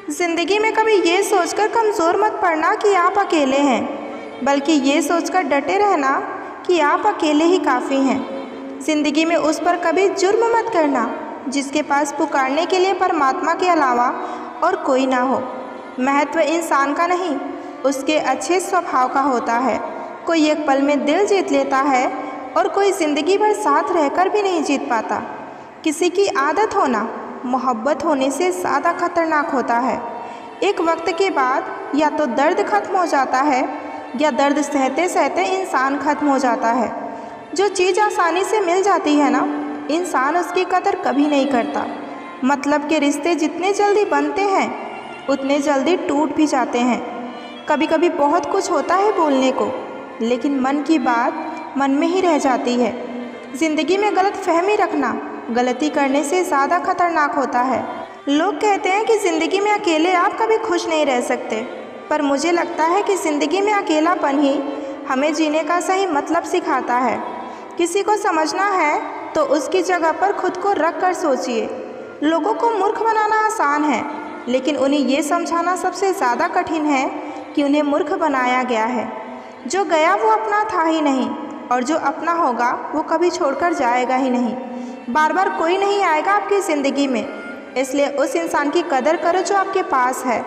ज़िंदगी में कभी ये सोचकर कमज़ोर मत पड़ना कि आप अकेले हैं, बल्कि ये सोचकर डटे रहना कि आप अकेले ही काफ़ी हैं। ज़िंदगी में उस पर कभी जुर्म मत करना जिसके पास पुकारने के लिए परमात्मा के अलावा और कोई ना हो। महत्व इंसान का नहीं, उसके अच्छे स्वभाव का होता है। कोई एक पल में दिल जीत लेता है और कोई ज़िंदगी भर साथ रहकर भी नहीं जीत पाता। किसी की आदत होना मोहब्बत होने से ज़्यादा खतरनाक होता है। एक वक्त के बाद या तो दर्द खत्म हो जाता है या दर्द सहते सहते इंसान खत्म हो जाता है। जो चीज़ आसानी से मिल जाती है ना, इंसान उसकी कदर कभी नहीं करता। मतलब के रिश्ते जितने जल्दी बनते हैं उतने जल्दी टूट भी जाते हैं। कभी कभी बहुत कुछ होता है बोलने को, लेकिन मन की बात मन में ही रह जाती है। ज़िंदगी में गलत फहमी रखना गलती करने से ज़्यादा खतरनाक होता है। लोग कहते हैं कि ज़िंदगी में अकेले आप कभी खुश नहीं रह सकते, पर मुझे लगता है कि ज़िंदगी में अकेलापन ही हमें जीने का सही मतलब सिखाता है। किसी को समझना है तो उसकी जगह पर खुद को रख कर सोचिए। लोगों को मूर्ख बनाना आसान है, लेकिन उन्हें ये समझाना सबसे ज़्यादा कठिन है कि उन्हें मूर्ख बनाया गया है। जो गया वो अपना था ही नहीं, और जो अपना होगा वो कभी छोड़कर जाएगा ही नहीं। बार बार कोई नहीं आएगा आपकी ज़िंदगी में, इसलिए उस इंसान की कदर करो जो आपके पास है।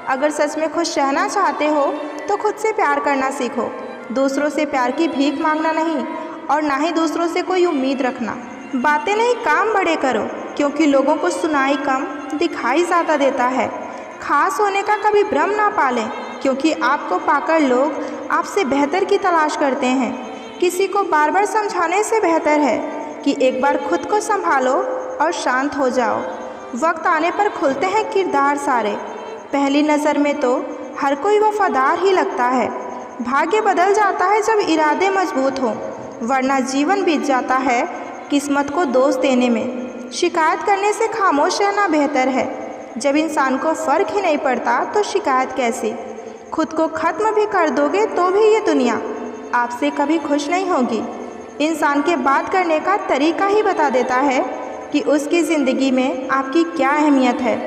अगर सच में खुश रहना चाहते हो तो खुद से प्यार करना सीखो। दूसरों से प्यार की भीख मांगना नहीं, और ना ही दूसरों से कोई उम्मीद रखना। बातें नहीं, काम बड़े करो, क्योंकि लोगों को सुनाई कम दिखाई ज़्यादा देता है। खास होने का कभी भ्रम ना पालें, क्योंकि आपको पाकर लोग आपसे बेहतर की तलाश करते हैं। किसी को बार बार समझाने से बेहतर है कि एक बार खुद को संभालो और शांत हो जाओ। वक्त आने पर खुलते हैं किरदार सारे। पहली नज़र में तो हर कोई वफादार ही लगता है। भाग्य बदल जाता है जब इरादे मजबूत हों, वरना जीवन बीत जाता है किस्मत को दोष देने में। शिकायत करने से खामोश रहना बेहतर है। जब इंसान को फ़र्क ही नहीं पड़ता तो शिकायत कैसी। खुद को ख़त्म भी कर दोगे तो भी ये दुनिया आपसे कभी खुश नहीं होगी। इंसान के बात करने का तरीका ही बता देता है कि उसकी ज़िंदगी में आपकी क्या अहमियत है।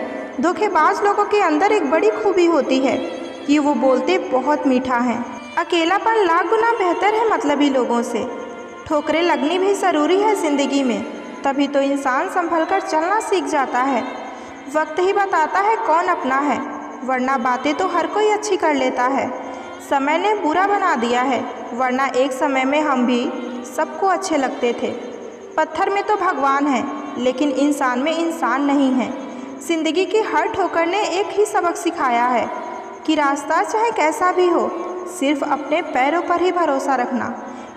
धोखेबाज लोगों के अंदर एक बड़ी खूबी होती है कि वो बोलते बहुत मीठा हैं। अकेलापन लाख गुना बेहतर है मतलबी लोगों से। ठोकरें लगनी भी ज़रूरी है ज़िंदगी में, तभी तो इंसान संभल कर चलना सीख जाता है। वक्त ही बताता है कौन अपना है, वरना बातें तो हर कोई अच्छी कर लेता है। समय ने बुरा बना दिया है, वरना एक समय में हम भी सबको अच्छे लगते थे। पत्थर में तो भगवान है, लेकिन इंसान में इंसान नहीं है। ज़िंदगी की हर ठोकर ने एक ही सबक सिखाया है कि रास्ता चाहे कैसा भी हो, सिर्फ अपने पैरों पर ही भरोसा रखना।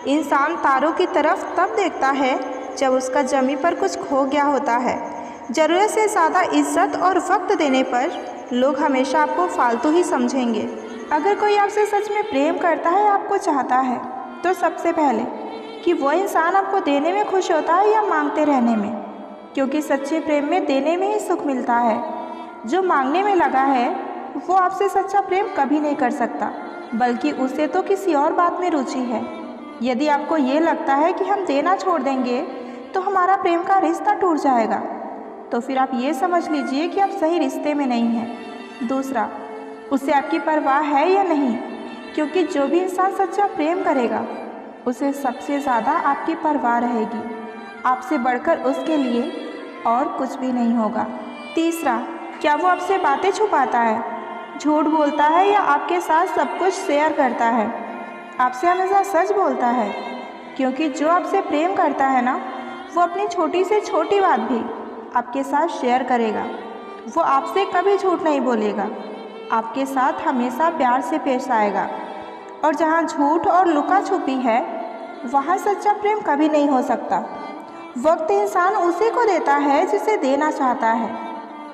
इंसान तारों की तरफ तब देखता है जब उसका ज़मीन पर कुछ खो गया होता है। ज़रूरत से ज़्यादा इज्जत और वक्त देने पर लोग हमेशा आपको फालतू ही समझेंगे। अगर कोई आपसे सच में प्रेम करता है, आपको चाहता है, तो सबसे पहले कि वो इंसान आपको देने में खुश होता है या मांगते रहने में, क्योंकि सच्चे प्रेम में देने में ही सुख मिलता है। जो मांगने में लगा है वो आपसे सच्चा प्रेम कभी नहीं कर सकता, बल्कि उसे तो किसी और बात में रुचि है। यदि आपको ये लगता है कि हम देना छोड़ देंगे तो हमारा प्रेम का रिश्ता टूट जाएगा, तो फिर आप ये समझ लीजिए कि आप सही रिश्ते में नहीं हैं। दूसरा, उसे आपकी परवाह है या नहीं, क्योंकि जो भी इंसान सच्चा प्रेम करेगा उसे सबसे ज़्यादा आपकी परवाह रहेगी। आपसे बढ़कर उसके लिए और कुछ भी नहीं होगा। तीसरा, क्या वो आपसे बातें छुपाता है, झूठ बोलता है या आपके साथ सब कुछ शेयर करता है? आपसे हमेशा सच बोलता है, क्योंकि जो आपसे प्रेम करता है ना, वो अपनी छोटी से छोटी बात भी आपके साथ शेयर करेगा। वो आपसे कभी झूठ नहीं बोलेगा, आपके साथ हमेशा प्यार से पेश आएगा। और जहाँ झूठ और लुका छुपी है, वहाँ सच्चा प्रेम कभी नहीं हो सकता। वक्त इंसान उसी को देता है जिसे देना चाहता है।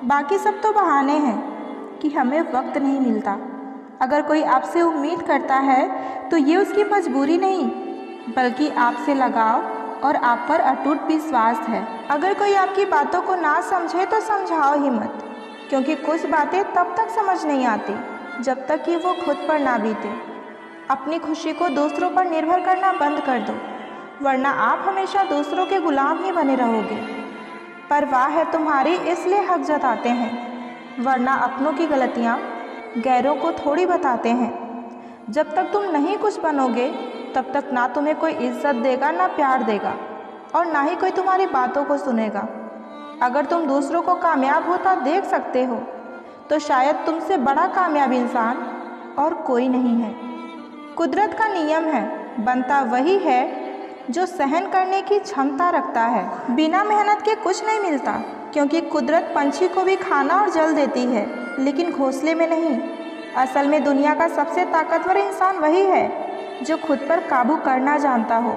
बाकी सब तो बहाने हैं कि हमें वक्त नहीं मिलता। अगर कोई आपसे उम्मीद करता है तो ये उसकी मजबूरी नहीं, बल्कि आपसे लगाव और आप पर अटूट विश्वास है। अगर कोई आपकी बातों को ना समझे तो समझाओ ही मत, क्योंकि कुछ बातें तब तक समझ नहीं आती जब तक कि वो खुद पर ना बीते। अपनी खुशी को दूसरों पर निर्भर करना बंद कर दो, वरना आप हमेशा दूसरों के गुलाम ही बने रहोगे। परवाह है तुम्हारी, इसलिए हक जताते हैं। वरना अपनों की गलतियाँ गैरों को थोड़ी बताते हैं। जब तक तुम नहीं कुछ बनोगे तब तक ना तुम्हें कोई इज्जत देगा, ना प्यार देगा, और ना ही कोई तुम्हारी बातों को सुनेगा। अगर तुम दूसरों को कामयाब होता देख सकते हो तो शायद तुमसे बड़ा कामयाब इंसान और कोई नहीं है। कुदरत का नियम है, बनता वही है जो सहन करने की क्षमता रखता है। बिना मेहनत के कुछ नहीं मिलता, क्योंकि कुदरत पंछी को भी खाना और जल देती है, लेकिन घोंसले में नहीं। असल में दुनिया का सबसे ताकतवर इंसान वही है जो खुद पर काबू करना जानता हो।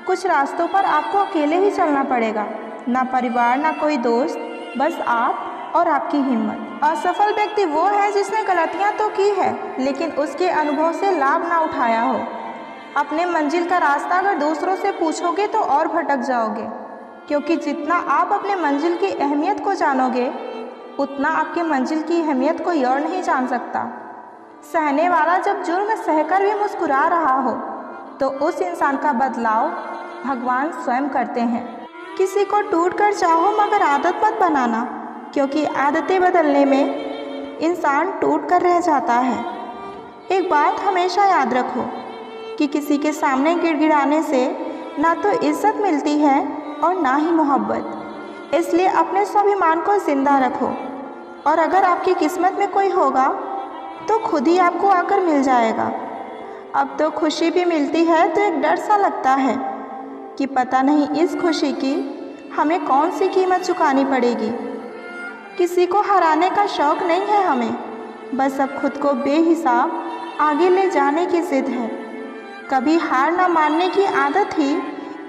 कुछ रास्तों पर आपको अकेले ही चलना पड़ेगा, ना परिवार, ना कोई दोस्त, बस आप और आपकी हिम्मत। असफल व्यक्ति वो है जिसने गलतियां तो की है लेकिन उसके अनुभव से लाभ ना उठाया हो। अपने मंजिल का रास्ता अगर दूसरों से पूछोगे तो और भटक जाओगे, क्योंकि जितना आप अपने मंजिल की अहमियत को जानोगे उतना आपके मंजिल की अहमियत कोई और नहीं जान सकता। सहने वाला जब जुर्म सहकर भी मुस्कुरा रहा हो तो उस इंसान का बदलाव भगवान स्वयं करते हैं। किसी को टूट कर चाहो मगर आदत मत बनाना, क्योंकि आदतें बदलने में इंसान टूट कर रह जाता है। एक बात हमेशा याद रखो कि किसी के सामने गिड़गिड़ाने से ना तो इज्जत मिलती है और ना ही मोहब्बत। इसलिए अपने स्वाभिमान को जिंदा रखो, और अगर आपकी किस्मत में कोई होगा तो खुद ही आपको आकर मिल जाएगा। अब तो खुशी भी मिलती है तो एक डर सा लगता है कि पता नहीं इस खुशी की हमें कौन सी कीमत चुकानी पड़ेगी। किसी को हराने का शौक़ नहीं है हमें, बस अब खुद को बेहिसाब आगे ले जाने की जिद है। कभी हार ना मानने की आदत ही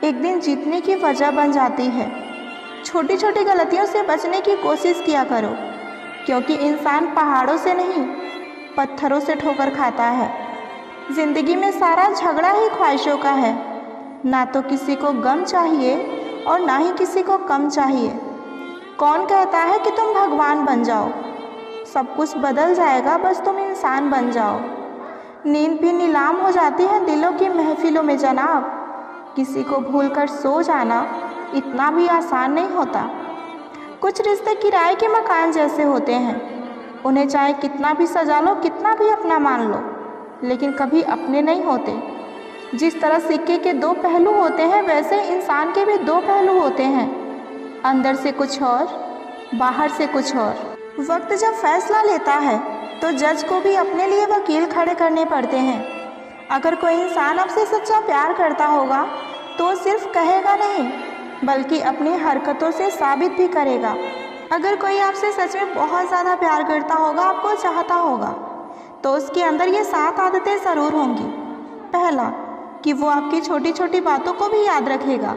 एक दिन जीतने की वजह बन जाती है। छोटी छोटी गलतियों से बचने की कोशिश किया करो, क्योंकि इंसान पहाड़ों से नहीं पत्थरों से ठोकर खाता है। ज़िंदगी में सारा झगड़ा ही ख्वाहिशों का है, ना तो किसी को गम चाहिए और ना ही किसी को कम चाहिए। कौन कहता है कि तुम भगवान बन जाओ? सब कुछ बदल जाएगा, बस तुम इंसान बन जाओ। नींद भी नीलाम हो जाती है दिलों की महफिलों में जनाब। किसी को भूलकर सो जाना इतना भी आसान नहीं होता। कुछ रिश्ते किराए के मकान जैसे होते हैं, उन्हें चाहे कितना भी सजा लो, कितना भी अपना मान लो, लेकिन कभी अपने नहीं होते। जिस तरह सिक्के के दो पहलू होते हैं, वैसे इंसान के भी दो पहलू होते हैं, अंदर से कुछ और, बाहर से कुछ और। वक्त जब फैसला लेता है तो जज को भी अपने लिए वकील खड़े करने पड़ते हैं। अगर कोई इंसान आपसे सच्चा प्यार करता होगा तो सिर्फ कहेगा नहीं, बल्कि अपनी हरकतों से साबित भी करेगा। अगर कोई आपसे सच में बहुत ज़्यादा प्यार करता होगा, आपको चाहता होगा, तो उसके अंदर ये 7 आदतें ज़रूर होंगी। पहला, कि वो आपकी छोटी छोटी बातों को भी याद रखेगा,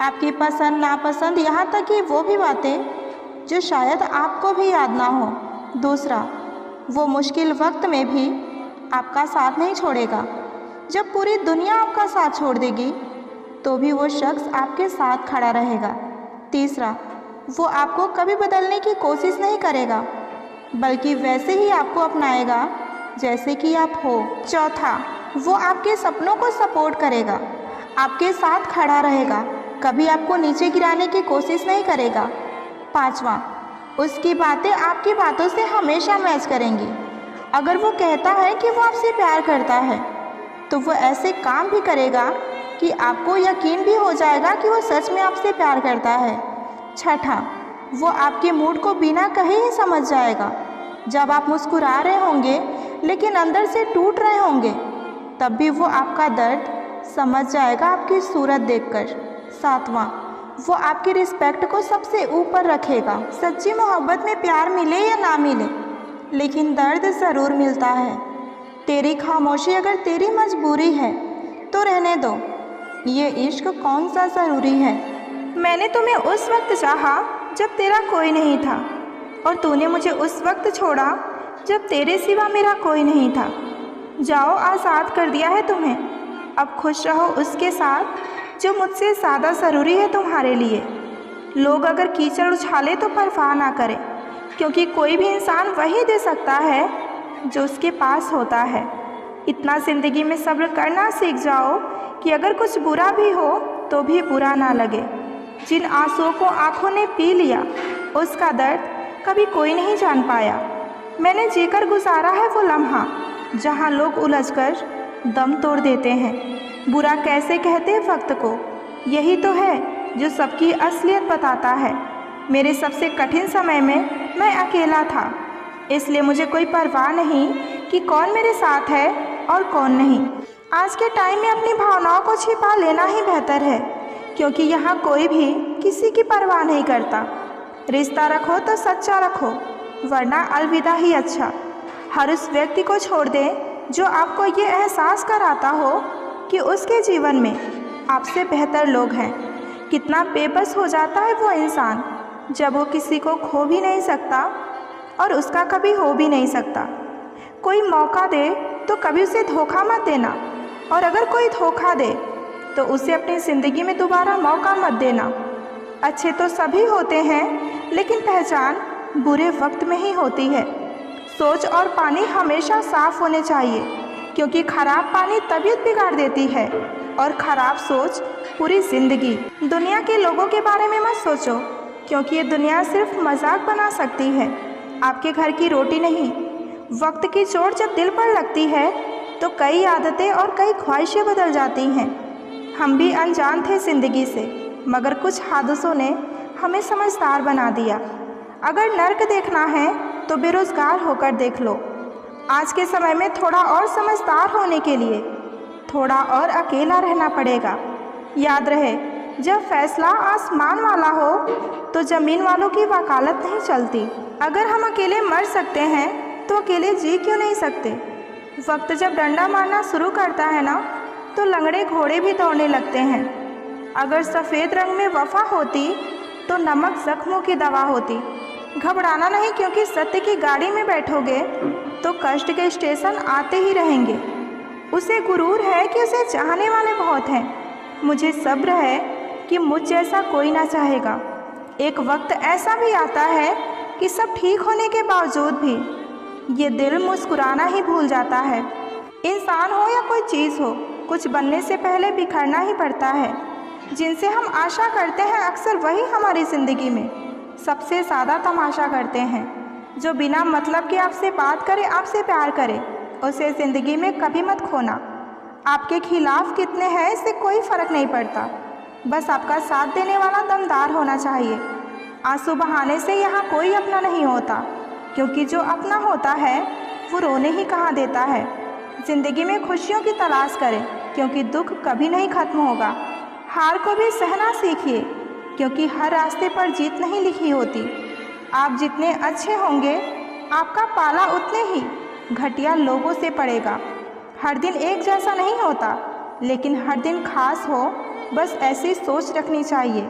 आपकी पसंद नापसंद, यहाँ तक कि वो भी बातें जो शायद आपको भी याद ना हो। दूसरा, वो मुश्किल वक्त में भी आपका साथ नहीं छोड़ेगा। जब पूरी दुनिया आपका साथ छोड़ देगी तो भी वो शख्स आपके साथ खड़ा रहेगा। तीसरा, वो आपको कभी बदलने की कोशिश नहीं करेगा, बल्कि वैसे ही आपको अपनाएगा जैसे कि आप हो। चौथा, वो आपके सपनों को सपोर्ट करेगा, आपके साथ खड़ा रहेगा, कभी आपको नीचे गिराने की कोशिश नहीं करेगा। पांचवा, उसकी बातें आपकी बातों से हमेशा मैच करेंगी। अगर वो कहता है कि वो आपसे प्यार करता है तो वो ऐसे काम भी करेगा कि आपको यकीन भी हो जाएगा कि वो सच में आपसे प्यार करता है। छठा, वो आपके मूड को बिना कहे ही समझ जाएगा। जब आप मुस्कुरा रहे होंगे लेकिन अंदर से टूट रहे होंगे, तब भी वो आपका दर्द समझ जाएगा आपकी सूरत देखकर। सातवां, वो आपकी रिस्पेक्ट को सबसे ऊपर रखेगा। सच्ची मोहब्बत में प्यार मिले या ना मिले, लेकिन दर्द ज़रूर मिलता है। तेरी खामोशी अगर तेरी मजबूरी है तो रहने दो, ये इश्क कौन सा ज़रूरी है। मैंने तुम्हें उस वक्त चाहा जब तेरा कोई नहीं था, और तूने मुझे उस वक्त छोड़ा जब तेरे सिवा मेरा कोई नहीं था। जाओ, आज़ाद कर दिया है तुम्हें, अब खुश रहो उसके साथ जो मुझसे ज़्यादा ज़रूरी है तुम्हारे लिए। लोग अगर कीचड़ उछाले तो परवाह ना करें, क्योंकि कोई भी इंसान वही दे सकता है जो उसके पास होता है। इतना ज़िंदगी में सब्र करना सीख जाओ कि अगर कुछ बुरा भी हो तो भी बुरा ना लगे। जिन आंसुओं को आँखों ने पी लिया उसका दर्द कभी कोई नहीं जान पाया। मैंने जीकर गुजारा है वो लम्हा जहाँ लोग उलझकर दम तोड़ देते हैं। बुरा कैसे कहते हैं वक्त को, यही तो है जो सबकी असलियत बताता है। मेरे सबसे कठिन समय में मैं अकेला था, इसलिए मुझे कोई परवाह नहीं कि कौन मेरे साथ है और कौन नहीं। आज के टाइम में अपनी भावनाओं को छिपा लेना ही बेहतर है, क्योंकि यहाँ कोई भी किसी की परवाह नहीं करता। रिश्ता रखो तो सच्चा रखो, वरना अलविदा ही अच्छा। हर उस व्यक्ति को छोड़ दें जो आपको ये एहसास कराता हो कि उसके जीवन में आपसे बेहतर लोग हैं। कितना बेबस हो जाता है वो इंसान जब वो किसी को खो भी नहीं सकता और उसका कभी हो भी नहीं सकता। कोई मौका दे तो कभी उसे धोखा मत देना, और अगर कोई धोखा दे तो उसे अपनी ज़िंदगी में दोबारा मौका मत देना। अच्छे तो सभी होते हैं, लेकिन पहचान बुरे वक्त में ही होती है। सोच और पानी हमेशा साफ़ होने चाहिए, क्योंकि ख़राब पानी तबीयत बिगाड़ देती है और ख़राब सोच पूरी ज़िंदगी। दुनिया के लोगों के बारे में मत सोचो, क्योंकि ये दुनिया सिर्फ मजाक बना सकती है, आपके घर की रोटी नहीं। वक्त की चोट जब दिल पर लगती है तो कई आदतें और कई ख्वाहिशें बदल जाती हैं। हम भी अनजान थे ज़िंदगी से, मगर कुछ हादसों ने हमें समझदार बना दिया। अगर नर्क देखना है तो बेरोज़गार होकर देख लो। आज के समय में थोड़ा और समझदार होने के लिए थोड़ा और अकेला रहना पड़ेगा। याद रहे, जब फैसला आसमान वाला हो तो ज़मीन वालों की वकालत नहीं चलती। अगर हम अकेले मर सकते हैं तो अकेले जी क्यों नहीं सकते। वक्त जब डंडा मारना शुरू करता है ना, तो लंगड़े घोड़े भी दौड़ने लगते हैं। अगर सफ़ेद रंग में वफा होती तो नमक जख्मों की दवा होती। घबराना नहीं, क्योंकि सत्य की गाड़ी में बैठोगे तो कष्ट के स्टेशन आते ही रहेंगे। उसे गुरूर है कि उसे चाहने वाले बहुत हैं। मुझे सब्र है कि मुझ जैसा कोई ना चाहेगा। एक वक्त ऐसा भी आता है कि सब ठीक होने के बावजूद भी ये दिल मुस्कुराना ही भूल जाता है। इंसान हो या कोई चीज़ हो, कुछ बनने से पहले बिखरना ही पड़ता है। जिनसे हम आशा करते हैं अक्सर वही हमारी ज़िंदगी में सबसे ज़्यादा तमाशा करते हैं। जो बिना मतलब के आपसे बात करे, आपसे प्यार करे, उसे ज़िंदगी में कभी मत खोना। आपके खिलाफ कितने हैं इससे कोई फ़र्क नहीं पड़ता, बस आपका साथ देने वाला दमदार होना चाहिए। आंसू बहाने से यहाँ कोई अपना नहीं होता, क्योंकि जो अपना होता है वो रोने ही कहाँ देता है। ज़िंदगी में खुशियों की तलाश करें, क्योंकि दुख कभी नहीं ख़त्म होगा। हार को भी सहना सीखिए, क्योंकि हर रास्ते पर जीत नहीं लिखी होती। आप जितने अच्छे होंगे, आपका पाला उतने ही घटिया लोगों से पड़ेगा। हर दिन एक जैसा नहीं होता, लेकिन हर दिन खास हो, बस ऐसी सोच रखनी चाहिए।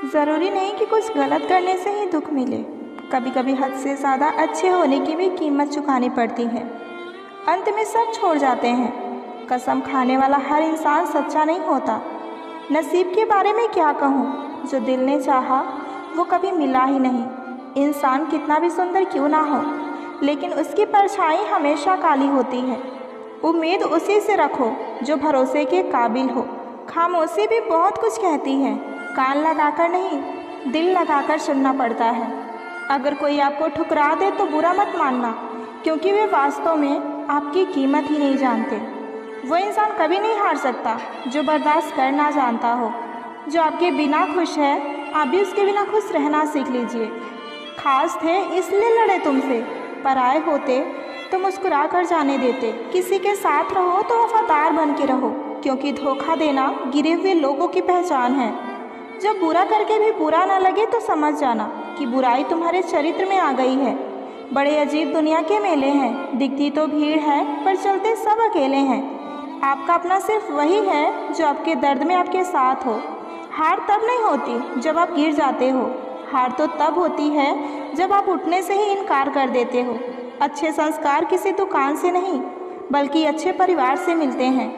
ज़रूरी नहीं कि कुछ गलत करने से ही दुख मिले, कभी कभी हद से ज़्यादा अच्छे होने की भी कीमत चुकानी पड़ती है। अंत में सब छोड़ जाते हैं। कसम खाने वाला हर इंसान सच्चा नहीं होता। नसीब के बारे में क्या कहूँ, जो दिल ने चाहा वो कभी मिला ही नहीं। इंसान कितना भी सुंदर क्यों ना हो, लेकिन उसकी परछाई हमेशा काली होती है। उम्मीद उसी से रखो जो भरोसे के काबिल हो। खामोशी भी बहुत कुछ कहती है, कान लगाकर नहीं, दिल लगाकर सुनना पड़ता है। अगर कोई आपको ठुकरा दे तो बुरा मत मानना, क्योंकि वे वास्तव में आपकी कीमत ही नहीं जानते। वो इंसान कभी नहीं हार सकता जो बर्दाश्त कर ना जानता हो। जो आपके बिना खुश है, आप भी उसके बिना खुश रहना सीख लीजिए। खास थे इसलिए लड़े तुमसे, पराए होते तो मुस्कुरा कर जाने देते। किसी के साथ रहो तो वफादार बन के रहो, क्योंकि धोखा देना गिरे हुए लोगों की पहचान है। जब बुरा करके भी बुरा ना लगे तो समझ जाना कि बुराई तुम्हारे चरित्र में आ गई है। बड़े अजीब दुनिया के मेले हैं, दिखती तो भीड़ है पर चलते सब अकेले हैं। आपका अपना सिर्फ वही है जो आपके दर्द में आपके साथ हो। हार तब नहीं होती जब आप गिर जाते हो, हार तो तब होती है जब आप उठने से ही इनकार कर देते हो। अच्छे संस्कार किसी दुकान से नहीं, बल्कि अच्छे परिवार से मिलते हैं।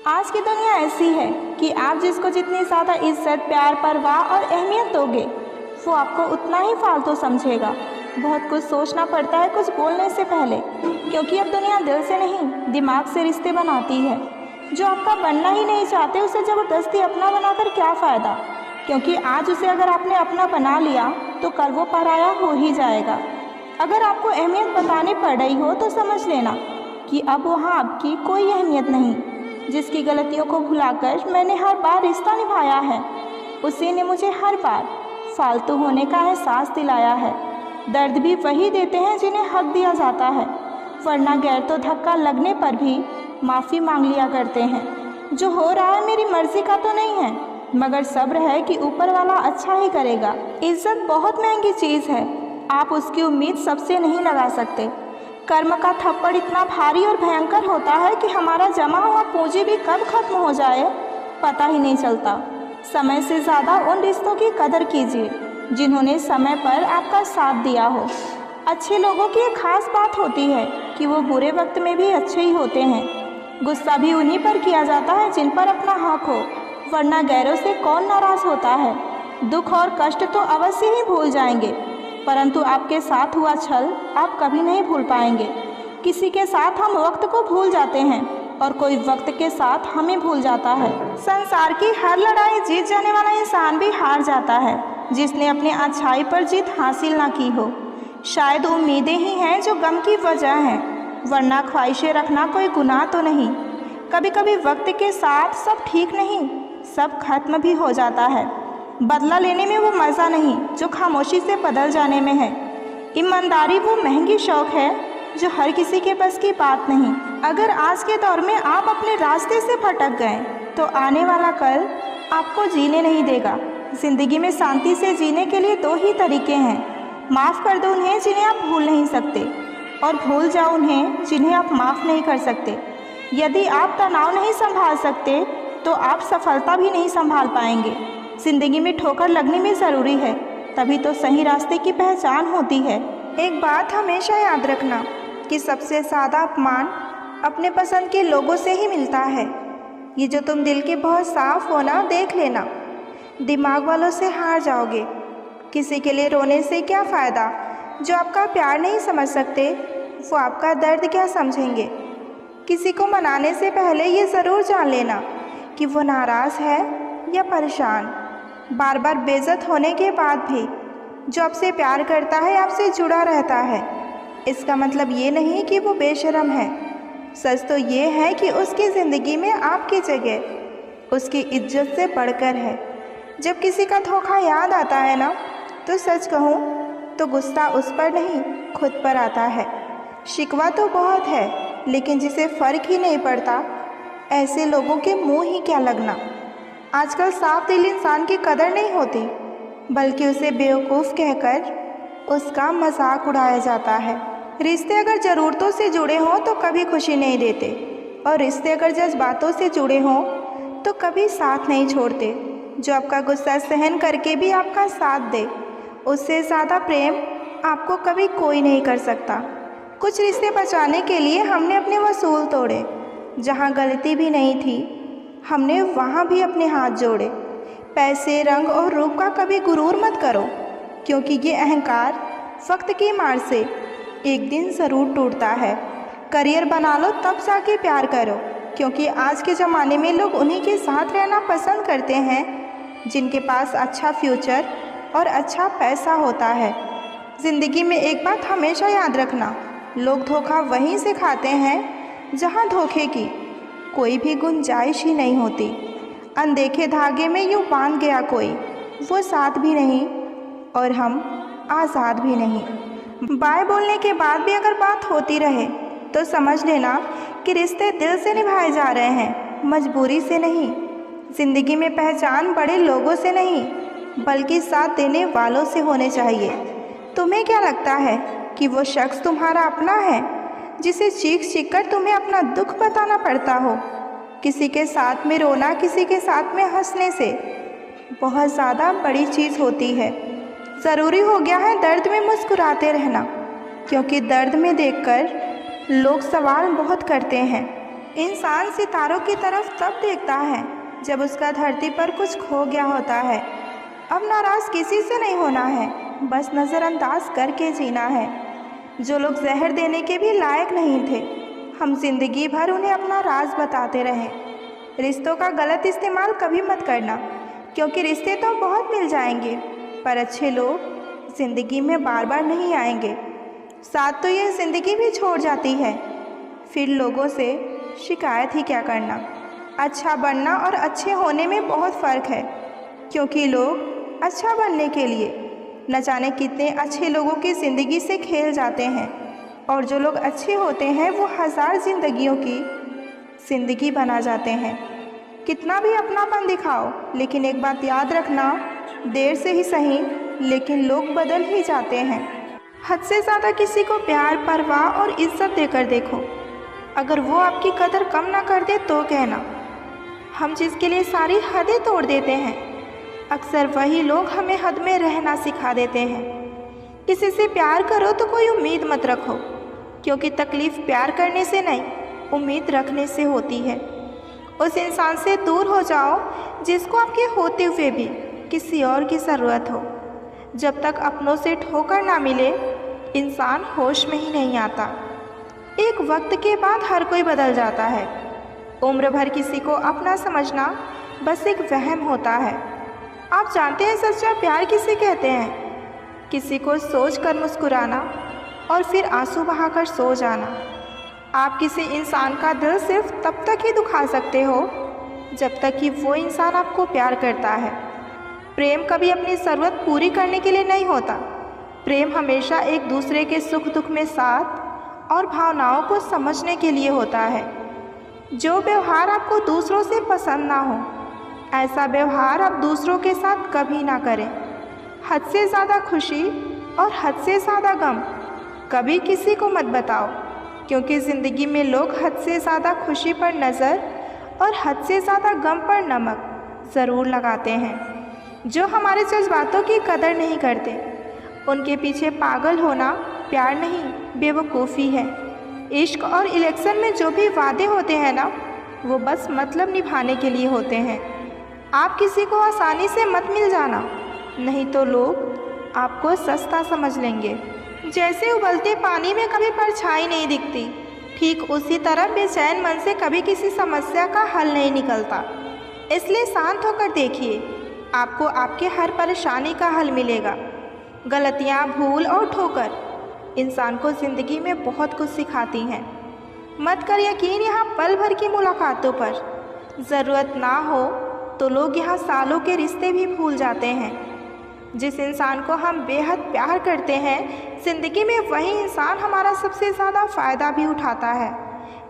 आज की दुनिया ऐसी है कि आप जिसको जितनी ज़्यादा इज्जत, प्यार, परवाह और अहमियत दोगे, वो आपको उतना ही फालतू समझेगा। बहुत कुछ सोचना पड़ता है कुछ बोलने से पहले, क्योंकि अब दुनिया दिल से नहीं, दिमाग से रिश्ते बनाती है। जो आपका बनना ही नहीं चाहते उसे ज़बरदस्ती अपना बनाकर क्या फ़ायदा, क्योंकि आज उसे अगर आपने अपना बना लिया तो कल वो पराया हो ही जाएगा। अगर आपको अहमियत बतानी पड़ रही हो तो समझ लेना कि अब वहाँ आपकी कोई अहमियत नहीं। जिसकी गलतियों को भुलाकर मैंने हर बार रिश्ता निभाया है, उसी ने मुझे हर बार फालतू होने का एहसास दिलाया है। दर्द भी वही देते हैं जिन्हें हक दिया जाता है, वरना गैर तो धक्का लगने पर भी माफ़ी मांग लिया करते हैं। जो हो रहा है मेरी मर्ज़ी का तो नहीं है, मगर सब्र है कि ऊपर वाला अच्छा ही करेगा। इज़्ज़त बहुत महंगी चीज़ है, आप उसकी उम्मीद सबसे नहीं लगा सकते। कर्म का थप्पड़ इतना भारी और भयंकर होता है कि हमारा जमा हुआ पूंजी भी कब खत्म हो जाए पता ही नहीं चलता। समय से ज़्यादा उन रिश्तों की कदर कीजिए जिन्होंने समय पर आपका साथ दिया हो। अच्छे लोगों की एक खास बात होती है कि वो बुरे वक्त में भी अच्छे ही होते हैं। गुस्सा भी उन्हीं पर किया जाता है जिन पर अपना हक हो, वरना गैरों से कौन नाराज़ होता है। दुख और कष्ट तो अवश्य ही भूल जाएंगे, परंतु आपके साथ हुआ छल आप कभी नहीं भूल पाएंगे। किसी के साथ हम वक्त को भूल जाते हैं और कोई वक्त के साथ हमें भूल जाता है। संसार की हर लड़ाई जीत जाने वाला इंसान भी हार जाता है जिसने अपनी अच्छाई पर जीत हासिल ना की हो। शायद उम्मीदें ही हैं जो गम की वजह हैं, वरना ख्वाहिशें रखना कोई गुनाह तो नहीं। कभी कभी वक्त के साथ सब ठीक नहीं, सब खत्म भी हो जाता है। बदला लेने में वो मज़ा नहीं जो खामोशी से बदल जाने में है। ईमानदारी वो महंगी शौक़ है जो हर किसी के बस की बात नहीं। अगर आज के दौर में आप अपने रास्ते से भटक गए तो आने वाला कल आपको जीने नहीं देगा। ज़िंदगी में शांति से जीने के लिए दो ही तरीके हैं, माफ़ कर दो उन्हें जिन्हें आप भूल नहीं सकते, और भूल जाओ उन्हें जिन्हें आप माफ़ नहीं कर सकते। यदि आप तनाव नहीं संभाल सकते तो आप सफलता भी नहीं संभाल पाएंगे। ज़िंदगी में ठोकर लगनी भी ज़रूरी है, तभी तो सही रास्ते की पहचान होती है। एक बात हमेशा याद रखना कि सबसे ज़्यादा अपमान अपने पसंद के लोगों से ही मिलता है। ये जो तुम दिल के बहुत साफ हो ना, देख लेना, दिमाग वालों से हार जाओगे। किसी के लिए रोने से क्या फ़ायदा, जो आपका प्यार नहीं समझ सकते वो आपका दर्द क्या समझेंगे। किसी को मनाने से पहले ये ज़रूर जान लेना कि वो नाराज़ है या परेशान। बार बार बेइज्जत होने के बाद भी जो आपसे प्यार करता है, आपसे जुड़ा रहता है, इसका मतलब ये नहीं कि वो बेशर्म है। सच तो ये है कि उसकी ज़िंदगी में आपकी जगह उसकी इज्जत से बढ़कर है। जब किसी का धोखा याद आता है ना, तो सच कहूँ तो गुस्सा उस पर नहीं खुद पर आता है। शिकवा तो बहुत है, लेकिन जिसे फ़र्क ही नहीं पड़ता ऐसे लोगों के मुँह ही क्या लगना। आजकल साफ दिल इंसान की कदर नहीं होती, बल्कि उसे बेवकूफ़ कहकर उसका मजाक उड़ाया जाता है। रिश्ते अगर ज़रूरतों से जुड़े हों तो कभी खुशी नहीं देते, और रिश्ते अगर जज्बातों से जुड़े हों तो कभी साथ नहीं छोड़ते। जो आपका गुस्सा सहन करके भी आपका साथ दे, उससे ज़्यादा प्रेम आपको कभी कोई नहीं कर सकता। कुछ रिश्ते बचाने के लिए हमने अपने वसूल तोड़े, जहाँ गलती भी नहीं थी हमने वहाँ भी अपने हाथ जोड़े। पैसे, रंग और रूप का कभी गुरूर मत करो, क्योंकि ये अहंकार वक्त की मार से एक दिन ज़रूर टूटता है। करियर बना लो तब जाके प्यार करो, क्योंकि आज के ज़माने में लोग उन्हीं के साथ रहना पसंद करते हैं जिनके पास अच्छा फ्यूचर और अच्छा पैसा होता है। ज़िंदगी में एक बात हमेशा याद रखना, लोग धोखा वहीं से खाते हैं जहाँ धोखे की कोई भी गुंजाइश ही नहीं होती। अनदेखे धागे में यूँ बांध गया कोई, वो साथ भी नहीं और हम आज़ाद भी नहीं। बाय बोलने के बाद भी अगर बात होती रहे तो समझ लेना कि रिश्ते दिल से निभाए जा रहे हैं, मजबूरी से नहीं। ज़िंदगी में पहचान बड़े लोगों से नहीं, बल्कि साथ देने वालों से होने चाहिए। तुम्हें क्या लगता है कि वो शख्स तुम्हारा अपना है जिसे चीख कर तुम्हें अपना दुख बताना पड़ता हो? किसी के साथ में रोना किसी के साथ में हंसने से बहुत ज़्यादा बड़ी चीज़ होती है। ज़रूरी हो गया है दर्द में मुस्कुराते रहना, क्योंकि दर्द में देखकर लोग सवाल बहुत करते हैं। इंसान सितारों की तरफ तब देखता है जब उसका धरती पर कुछ खो गया होता है। अब नाराज़ किसी से नहीं होना है, बस नज़रअंदाज करके जीना है। जो लोग जहर देने के भी लायक नहीं थे, हम जिंदगी भर उन्हें अपना राज बताते रहे। रिश्तों का गलत इस्तेमाल कभी मत करना, क्योंकि रिश्ते तो बहुत मिल जाएंगे पर अच्छे लोग ज़िंदगी में बार बार नहीं आएंगे। साथ तो यह ज़िंदगी भी छोड़ जाती है। फिर लोगों से शिकायत ही क्या करना। अच्छा बनना और अच्छे होने में बहुत फ़र्क है, क्योंकि लोग अच्छा बनने के लिए न जाने कितने अच्छे लोगों की ज़िंदगी से खेल जाते हैं, और जो लोग अच्छे होते हैं वो हज़ार ज़िंदगियों की ज़िंदगी बना जाते हैं। कितना भी अपनापन दिखाओ, लेकिन एक बात याद रखना, देर से ही सही लेकिन लोग बदल ही जाते हैं। हद से ज़्यादा किसी को प्यार, परवाह और इज्जत देकर देखो। अगर वो आपकी कदर कम ना कर दे तो कहना। हम जिसके लिए सारी हदें तोड़ देते हैं, अक्सर वही लोग हमें हद में रहना सिखा देते हैं। किसी से प्यार करो तो कोई उम्मीद मत रखो, क्योंकि तकलीफ़ प्यार करने से नहीं, उम्मीद रखने से होती है। उस इंसान से दूर हो जाओ जिसको आपके होते हुए भी किसी और की ज़रूरत हो। जब तक अपनों से ठोकर ना मिले, इंसान होश में ही नहीं आता। एक वक्त के बाद हर कोई बदल जाता है। उम्र भर किसी को अपना समझना बस एक वहम होता है। आप जानते हैं सच्चा प्यार किसे कहते हैं? किसी को सोच कर मुस्कुराना और फिर आंसू बहाकर सो जाना। आप किसी इंसान का दिल सिर्फ तब तक ही दुखा सकते हो जब तक कि वो इंसान आपको प्यार करता है। प्रेम कभी अपनी ज़रूरत पूरी करने के लिए नहीं होता। प्रेम हमेशा एक दूसरे के सुख दुख में साथ और भावनाओं को समझने के लिए होता है। जो व्यवहार आपको दूसरों से पसंद ना हो, ऐसा व्यवहार आप दूसरों के साथ कभी ना करें। हद से ज़्यादा खुशी और हद से ज़्यादा गम कभी किसी को मत बताओ, क्योंकि ज़िंदगी में लोग हद से ज़्यादा खुशी पर नज़र और हद से ज़्यादा गम पर नमक ज़रूर लगाते हैं। जो हमारे जज्बातों की कदर नहीं करते, उनके पीछे पागल होना प्यार नहीं, बेवकूफ़ी है। इश्क और इलेक्शन में जो भी वादे होते हैं ना, वो बस मतलब निभाने के लिए होते हैं। आप किसी को आसानी से मत मिल जाना, नहीं तो लोग आपको सस्ता समझ लेंगे। जैसे उबलते पानी में कभी परछाई नहीं दिखती, ठीक उसी तरह बेचैन मन से कभी किसी समस्या का हल नहीं निकलता। इसलिए शांत होकर देखिए, आपको आपके हर परेशानी का हल मिलेगा। गलतियाँ, भूल और ठोकर इंसान को ज़िंदगी में बहुत कुछ सिखाती हैं। मत कर यकीन यहाँ पल भर की मुलाकातों पर। ज़रूरत ना हो तो लोग यहाँ सालों के रिश्ते भी भूल जाते हैं। जिस इंसान को हम बेहद प्यार करते हैं, ज़िंदगी में वही इंसान हमारा सबसे ज़्यादा फ़ायदा भी उठाता है,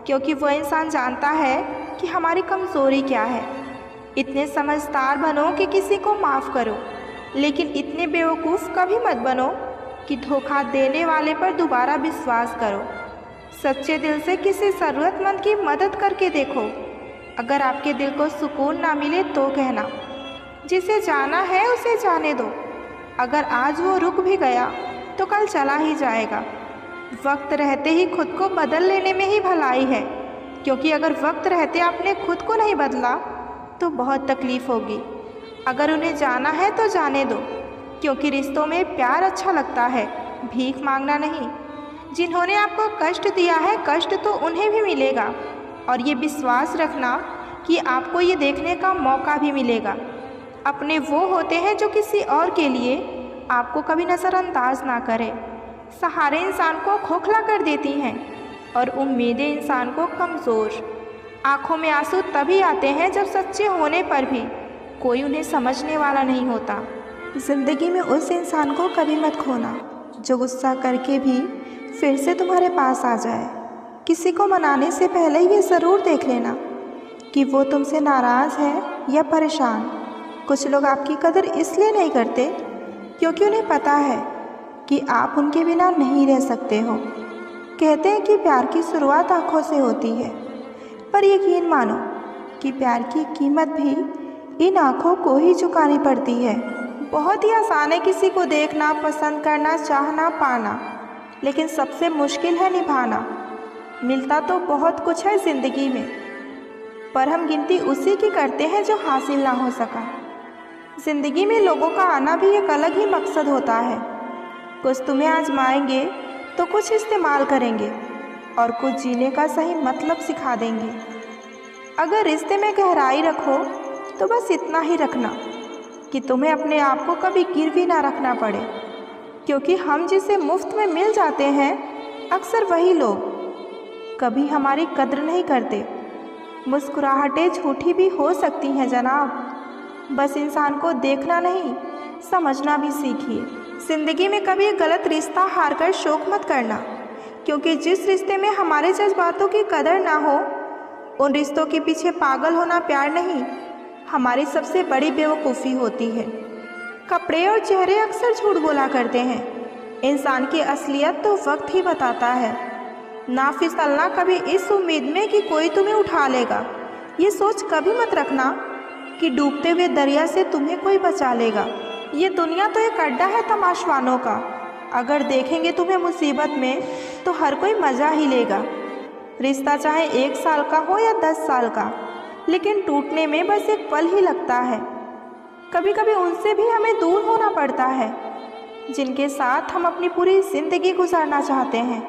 क्योंकि वह इंसान जानता है कि हमारी कमज़ोरी क्या है। इतने समझदार बनो कि किसी को माफ़ करो, लेकिन इतने बेवकूफ़ कभी मत बनो कि धोखा देने वाले पर दोबारा विश्वास करो। सच्चे दिल से किसी ज़रूरतमंद की मदद करके देखो। अगर आपके दिल को सुकून ना मिले तो कहना। जिसे जाना है उसे जाने दो। अगर आज वो रुक भी गया तो कल चला ही जाएगा। वक्त रहते ही खुद को बदल लेने में ही भलाई है, क्योंकि अगर वक्त रहते आपने खुद को नहीं बदला तो बहुत तकलीफ़ होगी। अगर उन्हें जाना है तो जाने दो, क्योंकि रिश्तों में प्यार अच्छा लगता है, भीख मांगना नहीं। जिन्होंने आपको कष्ट दिया है, कष्ट तो उन्हें भी मिलेगा, और ये विश्वास रखना कि आपको ये देखने का मौका भी मिलेगा। अपने वो होते हैं जो किसी और के लिए आपको कभी नज़रअंदाज ना करे। सहारे इंसान को खोखला कर देती हैं और उम्मीदें इंसान को कमज़ोर। आँखों में आंसू तभी आते हैं जब सच्चे होने पर भी कोई उन्हें समझने वाला नहीं होता। ज़िंदगी में उस इंसान को कभी मत खोना जो गुस्सा करके भी फिर से तुम्हारे पास आ जाए। किसी को मनाने से पहले ये ज़रूर देख लेना कि वो तुमसे नाराज़ है या परेशान। कुछ लोग आपकी कदर इसलिए नहीं करते क्योंकि उन्हें पता है कि आप उनके बिना नहीं रह सकते हो। कहते हैं कि प्यार की शुरुआत आँखों से होती है, पर यकीन मानो कि प्यार की कीमत भी इन आँखों को ही चुकानी पड़ती है। बहुत ही आसान है किसी को देखना, पसंद करना, चाहना, पाना, लेकिन सबसे मुश्किल है निभाना। मिलता तो बहुत कुछ है ज़िंदगी में, पर हम गिनती उसी की करते हैं जो हासिल ना हो सका। ज़िंदगी में लोगों का आना भी एक अलग ही मकसद होता है। कुछ तुम्हें आजमाएंगे तो कुछ इस्तेमाल करेंगे और कुछ जीने का सही मतलब सिखा देंगे। अगर रिश्ते में गहराई रखो तो बस इतना ही रखना कि तुम्हें अपने आप को कभी गिरवी ना रखना पड़े, क्योंकि हम जिसे मुफ्त में मिल जाते हैं, अक्सर वही लोग कभी हमारी कद्र नहीं करते। मुस्कुराहटें झूठी भी हो सकती हैं जनाब, बस इंसान को देखना नहीं, समझना भी सीखिए। ज़िंदगी में कभी गलत रिश्ता हारकर शोक मत करना, क्योंकि जिस रिश्ते में हमारे जज्बातों की कदर ना हो, उन रिश्तों के पीछे पागल होना प्यार नहीं, हमारी सबसे बड़ी बेवकूफ़ी होती है। कपड़े और चेहरे अक्सर झूठ बोला करते हैं, इंसान की असलियत तो वक्त ही बताता है। ना फिसलना कभी इस उम्मीद में कि कोई तुम्हें उठा लेगा। ये सोच कभी मत रखना कि डूबते हुए दरिया से तुम्हें कोई बचा लेगा। ये दुनिया तो एक अड्डा है तमाशवानों का, अगर देखेंगे तुम्हें मुसीबत में तो हर कोई मज़ा ही लेगा। रिश्ता चाहे 1 साल का हो या 10 साल का, लेकिन टूटने में बस एक पल ही लगता है। कभी कभी उनसे भी हमें दूर होना पड़ता है जिनके साथ हम अपनी पूरी ज़िंदगी गुजारना चाहते हैं।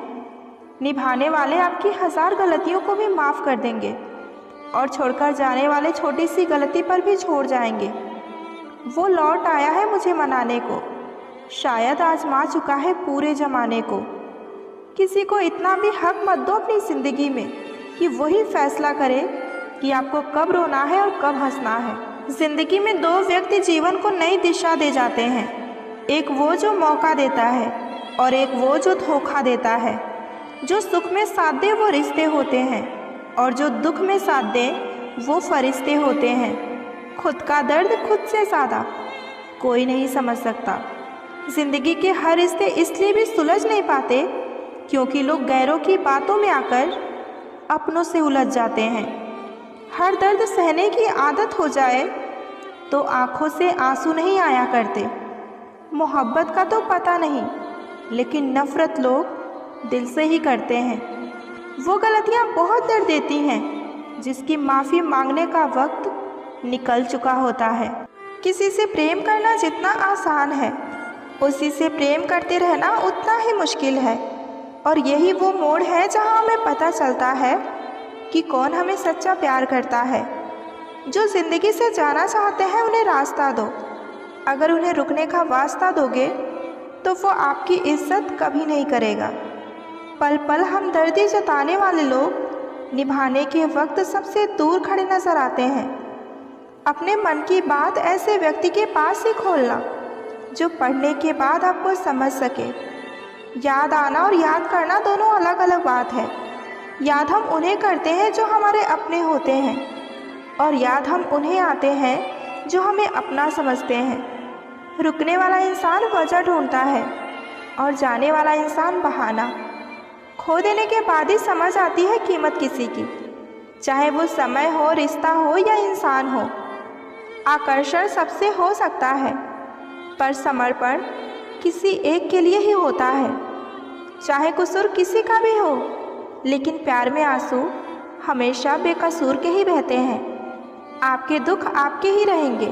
निभाने वाले आपकी 1000 गलतियों को भी माफ़ कर देंगे और छोड़कर जाने वाले छोटी सी गलती पर भी छोड़ जाएंगे। वो लौट आया है मुझे मनाने को, शायद आजमा चुका है पूरे ज़माने को। किसी को इतना भी हक मत दो अपनी ज़िंदगी में कि वही फैसला करे कि आपको कब रोना है और कब हंसना है। ज़िंदगी में 2 व्यक्ति जीवन को नई दिशा दे जाते हैं, एक वो जो मौका देता है और एक वो जो धोखा देता है। जो सुख में साथ दे वो रिश्ते होते हैं और जो दुख में साथ दे वो फरिश्ते होते हैं। खुद का दर्द खुद से ज़्यादा कोई नहीं समझ सकता। ज़िंदगी के हर रिश्ते इसलिए भी सुलझ नहीं पाते क्योंकि लोग गैरों की बातों में आकर अपनों से उलझ जाते हैं। हर दर्द सहने की आदत हो जाए तो आँखों से आंसू नहीं आया करते। मोहब्बत का तो पता नहीं, लेकिन नफ़रत लोग दिल से ही करते हैं। वो गलतियाँ बहुत दर्द देती हैं जिसकी माफ़ी मांगने का वक्त निकल चुका होता है। किसी से प्रेम करना जितना आसान है, उसी से प्रेम करते रहना उतना ही मुश्किल है। और यही वो मोड़ है जहाँ हमें पता चलता है कि कौन हमें सच्चा प्यार करता है। जो ज़िंदगी से जाना चाहते हैं उन्हें रास्ता दो, अगर उन्हें रुकने का वास्ता दोगे तो वो आपकी इज्जत कभी नहीं करेगा। पल पल हमदर्दी जताने वाले लोग निभाने के वक्त सबसे दूर खड़े नजर आते हैं। अपने मन की बात ऐसे व्यक्ति के पास ही खोलना जो पढ़ने के बाद आपको समझ सके। याद आना और याद करना दोनों अलग अलग बात है। याद हम उन्हें करते हैं जो हमारे अपने होते हैं, और याद हम उन्हें आते हैं जो हमें अपना समझते हैं। रुकने वाला इंसान वजह ढूंढता है और जाने वाला इंसान बहाना। खो देने के बाद ही समझ आती है कीमत किसी की, चाहे वो समय हो, रिश्ता हो या इंसान हो। आकर्षण सबसे हो सकता है, पर समर्पण किसी एक के लिए ही होता है। चाहे कसूर किसी का भी हो, लेकिन प्यार में आंसू हमेशा बेकसूर के ही बहते हैं। आपके दुख आपके ही रहेंगे,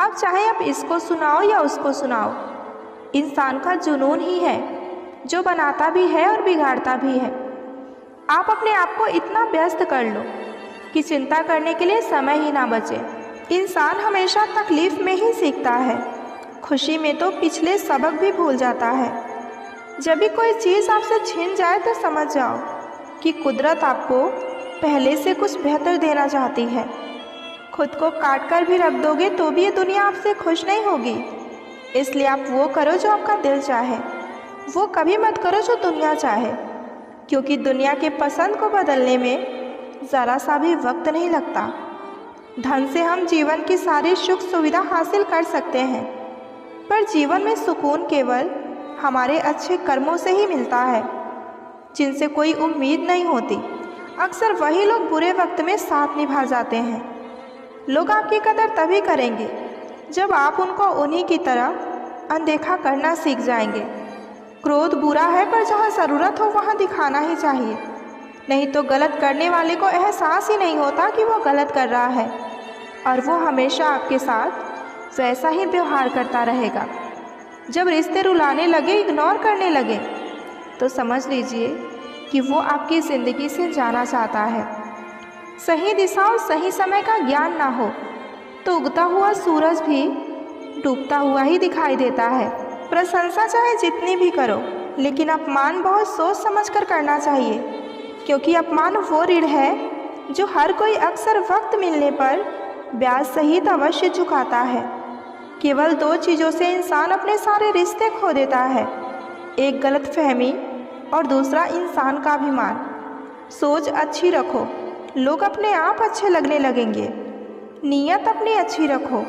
अब चाहे आप इसको सुनाओ या उसको सुनाओ। इंसान का जुनून ही है जो बनाता भी है और बिगाड़ता भी है। आप अपने आप को इतना व्यस्त कर लो कि चिंता करने के लिए समय ही ना बचे। इंसान हमेशा तकलीफ़ में ही सीखता है, खुशी में तो पिछले सबक भी भूल जाता है। जब भी कोई चीज़ आपसे छिन जाए तो समझ जाओ कि कुदरत आपको पहले से कुछ बेहतर देना चाहती है। खुद को काट कर भी रख दोगे तो भी ये दुनिया आपसे खुश नहीं होगी। इसलिए आप वो करो जो आपका दिल चाहे, वो कभी मत करो जो दुनिया चाहे, क्योंकि दुनिया के पसंद को बदलने में ज़रा सा भी वक्त नहीं लगता। धन से हम जीवन की सारी सुख सुविधा हासिल कर सकते हैं, पर जीवन में सुकून केवल हमारे अच्छे कर्मों से ही मिलता है, जिनसे कोई उम्मीद नहीं होती। अक्सर वही लोग बुरे वक्त में साथ निभा जाते हैं। लोग आपकी कदर तभी करेंगे जब आप उनको उन्हीं की तरह अनदेखा करना सीख जाएंगे। क्रोध बुरा है, पर जहाँ ज़रूरत हो वहाँ दिखाना ही चाहिए, नहीं तो गलत करने वाले को एहसास ही नहीं होता कि वो गलत कर रहा है, और वो हमेशा आपके साथ वैसा ही व्यवहार करता रहेगा। जब रिश्ते रुलाने लगे, इग्नोर करने लगे, तो समझ लीजिए कि वो आपकी ज़िंदगी से जाना चाहता है। सही दिशा और सही समय का ज्ञान ना हो तो उगता हुआ सूरज भी डूबता हुआ ही दिखाई देता है। प्रशंसा चाहे जितनी भी करो, लेकिन अपमान बहुत सोच समझ कर करना चाहिए, क्योंकि अपमान वो ऋण है जो हर कोई अक्सर वक्त मिलने पर ब्याज सहित अवश्य चुकाता है। केवल दो चीज़ों से इंसान अपने सारे रिश्ते खो देता है, एक गलतफहमी और दूसरा इंसान का अभिमान। सोच अच्छी रखो, लोग अपने आप अच्छे लगने लगेंगे। नीयत अपनी अच्छी रखो,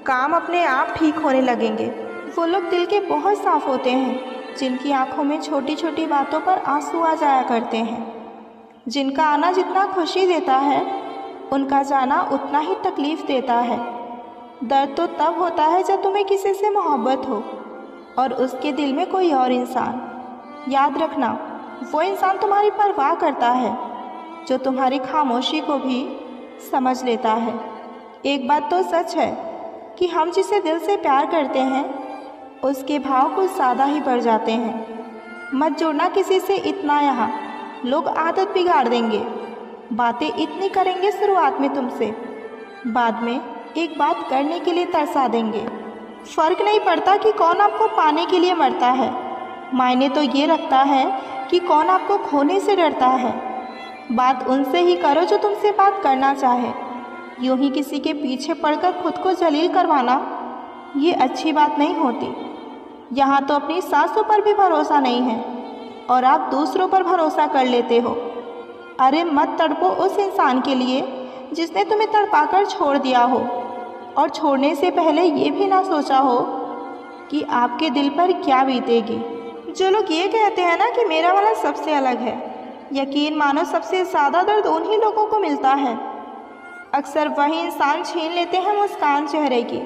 काम अपने आप ठीक होने लगेंगे। वो लोग दिल के बहुत साफ होते हैं जिनकी आंखों में छोटी छोटी बातों पर आंसू आ जाया करते हैं। जिनका आना जितना खुशी देता है, उनका जाना उतना ही तकलीफ़ देता है। दर्द तो तब होता है जब तुम्हें किसी से मोहब्बत हो और उसके दिल में कोई और इंसान। याद रखना, वो इंसान तुम्हारी परवाह करता है, जो तुम्हारी खामोशी को भी समझ लेता है। एक बात तो सच है कि हम जिसे दिल से प्यार करते हैं उसके भाव कुछ ज़्यादा ही बढ़ जाते हैं। मत जुड़ना किसी से इतना, यहाँ लोग आदत बिगाड़ देंगे। बातें इतनी करेंगे शुरुआत में तुमसे, बाद में एक बात करने के लिए तरसा देंगे। फ़र्क नहीं पड़ता कि कौन आपको पाने के लिए मरता है, मायने तो ये रखता है कि कौन आपको खोने से डरता है। बात उनसे ही करो जो तुमसे बात करना चाहे। यूं ही किसी के पीछे पड़कर खुद को जलील करवाना ये अच्छी बात नहीं होती। यहाँ तो अपनी सासों पर भी भरोसा नहीं है और आप दूसरों पर भरोसा कर लेते हो। अरे मत तड़पो उस इंसान के लिए जिसने तुम्हें तड़पाकर छोड़ दिया हो, और छोड़ने से पहले ये भी ना सोचा हो कि आपके दिल पर क्या बीतेगी। जो लोग ये कहते हैं ना कि मेरा वाला सबसे अलग है, यकीन मानो सबसे ज़्यादा दर्द उन्हीं लोगों को मिलता है। अक्सर वही इंसान छीन लेते हैं मुस्कान चेहरे की,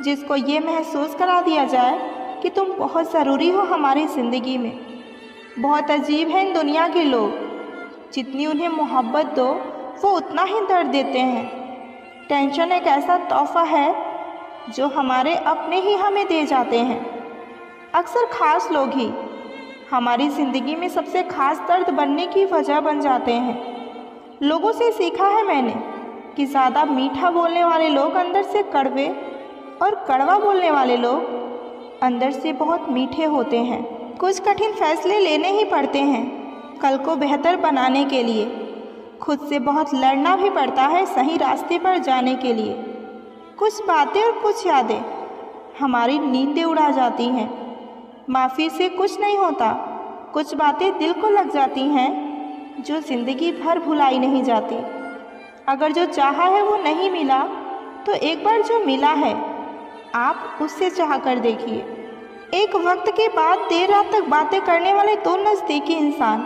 जिसको ये महसूस करा दिया जाए कि तुम बहुत ज़रूरी हो हमारी ज़िंदगी में। बहुत अजीब है इन दुनिया के लोग, जितनी उन्हें मोहब्बत दो वो उतना ही दर्द देते हैं। टेंशन एक ऐसा तोहफा है जो हमारे अपने ही हमें दे जाते हैं। अक्सर ख़ास लोग ही हमारी ज़िंदगी में सबसे ख़ास दर्द बनने की वजह बन जाते हैं। लोगों से सीखा है मैंने कि ज़्यादा मीठा बोलने वाले लोग अंदर से कड़वे और कड़वा बोलने वाले लोग अंदर से बहुत मीठे होते हैं। कुछ कठिन फैसले लेने ही पड़ते हैं कल को बेहतर बनाने के लिए। खुद से बहुत लड़ना भी पड़ता है सही रास्ते पर जाने के लिए। कुछ बातें और कुछ यादें हमारी नींदें उड़ा जाती हैं। माफ़ी से कुछ नहीं होता, कुछ बातें दिल को लग जाती हैं जो ज़िंदगी भर भुलाई नहीं जाती। अगर जो चाहा है वो नहीं मिला तो एक बार जो मिला है आप उससे चाह कर देखिए। एक वक्त के बाद देर रात तक बातें करने वाले दो नज़दीकी इंसान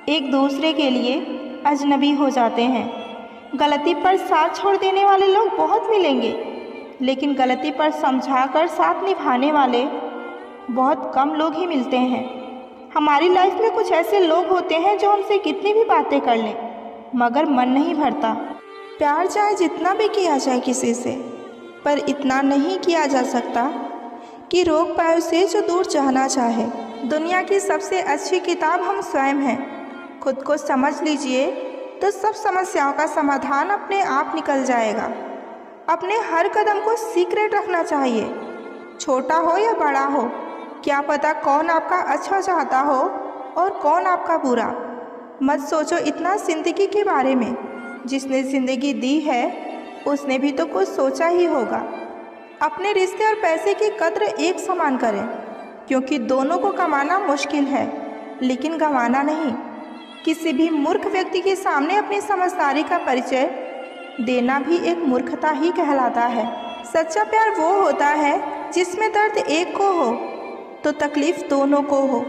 एक दूसरे के लिए अजनबी हो जाते हैं। गलती पर साथ छोड़ देने वाले लोग बहुत मिलेंगे, लेकिन गलती पर समझाकर साथ निभाने वाले बहुत कम लोग ही मिलते हैं। हमारी लाइफ में कुछ ऐसे लोग होते हैं जो हमसे कितनी भी बातें कर लें मगर मन नहीं भरता। प्यार चाहे जितना भी किया जाए किसी से, पर इतना नहीं किया जा सकता कि रोक पाए उसे जो दूर जाना चाहे। दुनिया की सबसे अच्छी किताब हम स्वयं हैं। खुद को समझ लीजिए तो सब समस्याओं का समाधान अपने आप निकल जाएगा। अपने हर कदम को सीक्रेट रखना चाहिए, छोटा हो या बड़ा हो। क्या पता कौन आपका अच्छा चाहता हो और कौन आपका बुरा। मत सोचो इतना ज़िंदगी के बारे में। जिसने ज़िंदगी दी है उसने भी तो कुछ सोचा ही होगा। अपने रिश्ते और पैसे की कद्र एक समान करें, क्योंकि दोनों को कमाना मुश्किल है लेकिन गंवाना नहीं। किसी भी मूर्ख व्यक्ति के सामने अपनी समझदारी का परिचय देना भी एक मूर्खता ही कहलाता है। सच्चा प्यार वो होता है जिसमें दर्द एक को हो तो तकलीफ़ दोनों को हो।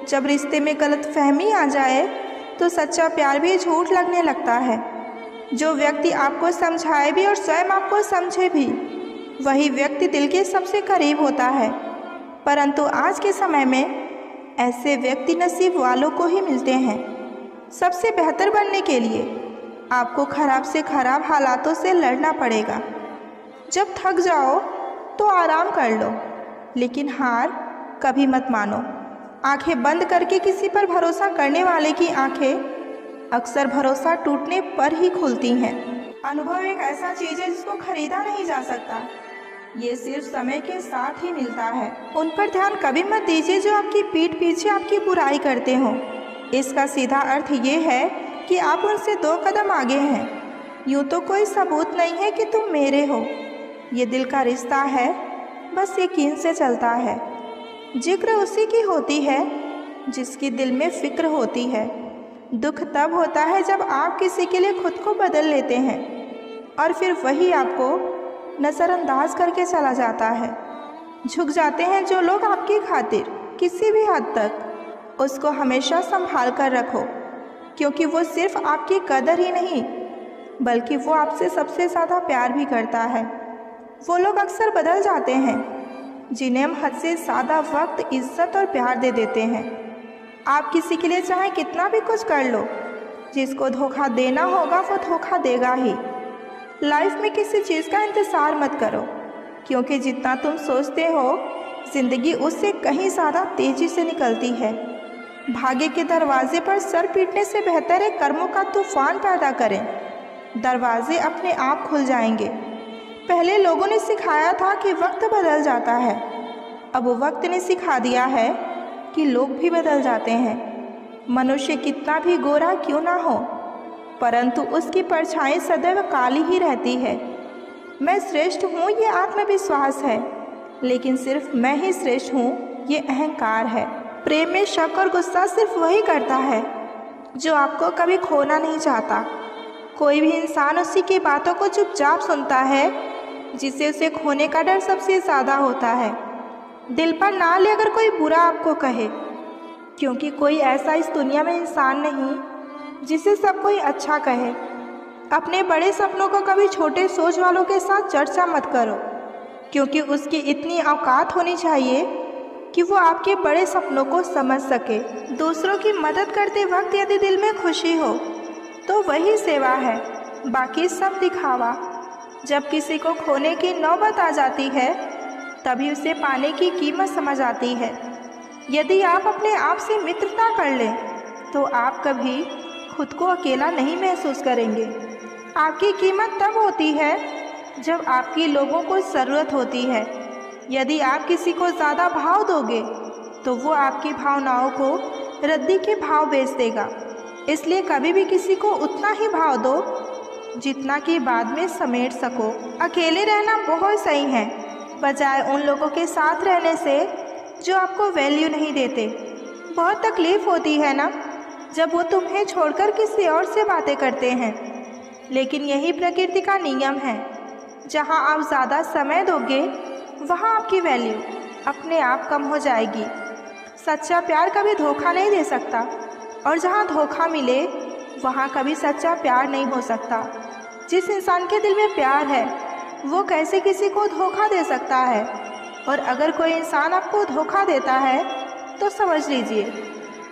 जब रिश्ते में गलतफहमी आ जाए तो सच्चा प्यार भी झूठ लगने लगता है। जो व्यक्ति आपको समझाए भी और स्वयं आपको समझे भी, वही व्यक्ति दिल के सबसे करीब होता है। परंतु आज के समय में ऐसे व्यक्ति नसीब वालों को ही मिलते हैं। सबसे बेहतर बनने के लिए आपको खराब से खराब हालातों से लड़ना पड़ेगा। जब थक जाओ तो आराम कर लो, लेकिन हार कभी मत मानो। आंखें बंद करके किसी पर भरोसा करने वाले की आंखें अक्सर भरोसा टूटने पर ही खुलती हैं। अनुभव एक ऐसा चीज़ है जिसको खरीदा नहीं जा सकता। ये सिर्फ समय के साथ ही मिलता है। उन पर ध्यान कभी मत दीजिए जो आपकी पीठ पीछे आपकी बुराई करते हों। इसका सीधा अर्थ ये है कि आप उनसे 2 कदम आगे हैं। यूँ तो कोई सबूत नहीं है कि तुम मेरे हो। ये दिल का रिश्ता है, बस यकीन से चलता है। जिक्र उसी की होती है जिसकी दिल में फ़िक्र होती है। दुख तब होता है जब आप किसी के लिए खुद को बदल लेते हैं और फिर वही आपको नज़रअंदाज करके चला जाता है। झुक जाते हैं जो लोग आपकी खातिर किसी भी हद तक। उसको हमेशा संभाल कर रखो, क्योंकि वो सिर्फ आपकी कदर ही नहीं बल्कि वो आपसे सबसे ज़्यादा प्यार भी करता है। वो लोग अक्सर बदल जाते हैं जिन्हें हम हद से ज़्यादा वक्त, इज्जत और प्यार दे देते हैं। आप किसी के लिए चाहे कितना भी कुछ कर लो, जिसको धोखा देना होगा वो धोखा देगा ही। लाइफ में किसी चीज़ का इंतज़ार मत करो, क्योंकि जितना तुम सोचते हो ज़िंदगी उससे कहीं ज़्यादा तेज़ी से निकलती है। भाग्य के दरवाजे पर सर पीटने से बेहतर है कर्मों का तूफान पैदा करें। दरवाजे अपने आप खुल जाएंगे। पहले लोगों ने सिखाया था कि वक्त बदल जाता है, अब वक्त ने सिखा दिया है कि लोग भी बदल जाते हैं। मनुष्य कितना भी गोरा क्यों ना हो, परंतु उसकी परछाई सदैव काली ही रहती है। मैं श्रेष्ठ हूँ ये आत्मविश्वास है, लेकिन सिर्फ मैं ही श्रेष्ठ हूँ ये अहंकार है। प्रेम में शक और गुस्सा सिर्फ वही करता है जो आपको कभी खोना नहीं चाहता। कोई भी इंसान उसी की बातों को चुपचाप सुनता है जिसे उसे खोने का डर सबसे ज़्यादा होता है। दिल पर ना ले अगर कोई बुरा आपको कहे, क्योंकि कोई ऐसा इस दुनिया में इंसान नहीं जिसे सब कोई अच्छा कहे। अपने बड़े सपनों को कभी छोटे सोच वालों के साथ चर्चा मत करो, क्योंकि उसकी इतनी औकात होनी चाहिए कि वो आपके बड़े सपनों को समझ सके। दूसरों की मदद करते वक्त यदि दिल में खुशी हो तो वही सेवा है, बाकी सब दिखावा। जब किसी को खोने की नौबत आ जाती है तभी उसे पाने की कीमत समझ आती है। यदि आप अपने आप से मित्रता कर लें तो आप कभी खुद को अकेला नहीं महसूस करेंगे। आपकी कीमत तब होती है जब आपकी लोगों को ज़रूरत होती है। यदि आप किसी को ज़्यादा भाव दोगे तो वो आपकी भावनाओं को रद्दी के भाव बेच देगा। इसलिए कभी भी किसी को उतना ही भाव दो जितना कि बाद में समेट सको। अकेले रहना बहुत सही है, बजाय उन लोगों के साथ रहने से जो आपको वैल्यू नहीं देते। बहुत तकलीफ़ होती है ना जब वो तुम्हें छोड़कर किसी और से बातें करते हैं, लेकिन यही प्रकृति का नियम है। जहाँ आप ज़्यादा समय दोगे वहाँ आपकी वैल्यू अपने आप कम हो जाएगी। सच्चा प्यार कभी धोखा नहीं दे सकता, और जहाँ धोखा मिले वहाँ कभी सच्चा प्यार नहीं हो सकता। जिस इंसान के दिल में प्यार है वो कैसे किसी को धोखा दे सकता है? और अगर कोई इंसान आपको धोखा देता है तो समझ लीजिए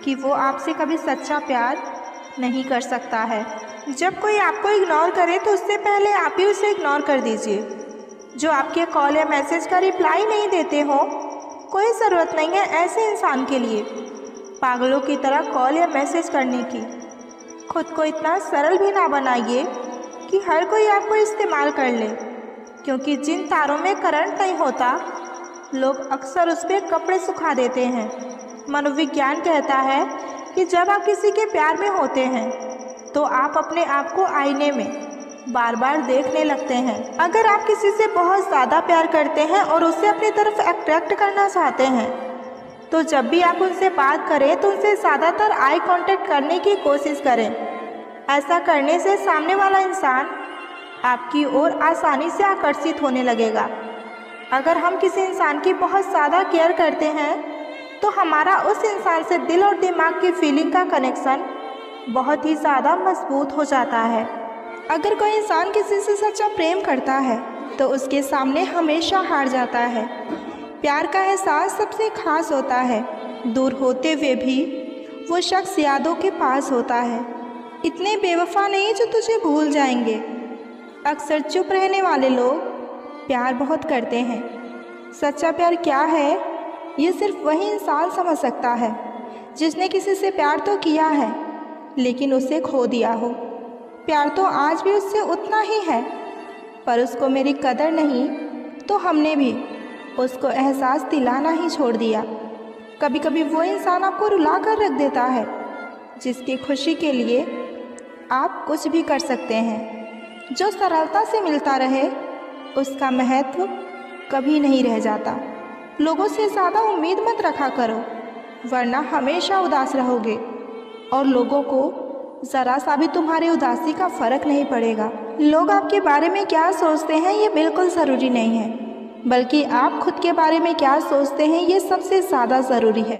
कि वो आपसे कभी सच्चा प्यार नहीं कर सकता है। जब कोई आपको इग्नोर करे तो उससे पहले आप ही उसे इग्नोर कर दीजिए। जो आपके कॉल या मैसेज का रिप्लाई नहीं देते हो, कोई ज़रूरत नहीं है ऐसे इंसान के लिए पागलों की तरह कॉल या मैसेज करने की। खुद को इतना सरल भी ना बनाइए कि हर कोई आपको इस्तेमाल कर ले, क्योंकि जिन तारों में करंट नहीं होता लोग अक्सर उस पर कपड़े सुखा देते हैं। मनोविज्ञान कहता है कि जब आप किसी के प्यार में होते हैं तो आप अपने आप को आईने में बार बार देखने लगते हैं। अगर आप किसी से बहुत ज़्यादा प्यार करते हैं और उसे अपनी तरफ अट्रैक्ट करना चाहते हैं तो जब भी आप उनसे बात करें तो उनसे ज़्यादातर आई कांटेक्ट करने की कोशिश करें। ऐसा करने से सामने वाला इंसान आपकी ओर आसानी से आकर्षित होने लगेगा। अगर हम किसी इंसान की बहुत ज़्यादा केयर करते हैं तो हमारा उस इंसान से दिल और दिमाग की फीलिंग का कनेक्शन बहुत ही ज़्यादा मजबूत हो जाता है। अगर कोई इंसान किसी से सच्चा प्रेम करता है तो उसके सामने हमेशा हार जाता है। प्यार का एहसास सबसे खास होता है। दूर होते हुए भी वो शख्स यादों के पास होता है। इतने बेवफा नहीं जो तुझे भूल जाएंगे। अक्सर चुप रहने वाले लोग प्यार बहुत करते हैं। सच्चा प्यार क्या है ये सिर्फ वही इंसान समझ सकता है जिसने किसी से प्यार तो किया है लेकिन उसे खो दिया हो। प्यार तो आज भी उससे उतना ही है, पर उसको मेरी कदर नहीं तो हमने भी उसको एहसास दिलाना ही छोड़ दिया। कभी कभी वो इंसान आपको रुला कर रख देता है जिसकी खुशी के लिए आप कुछ भी कर सकते हैं। जो सरलता से मिलता रहे उसका महत्व कभी नहीं रह जाता। लोगों से ज़्यादा उम्मीद मत रखा करो, वरना हमेशा उदास रहोगे और लोगों को ज़रा सा भी तुम्हारी उदासी का फ़र्क नहीं पड़ेगा। लोग आपके बारे में क्या सोचते हैं ये बिल्कुल ज़रूरी नहीं है, बल्कि आप खुद के बारे में क्या सोचते हैं ये सबसे ज़्यादा ज़रूरी है।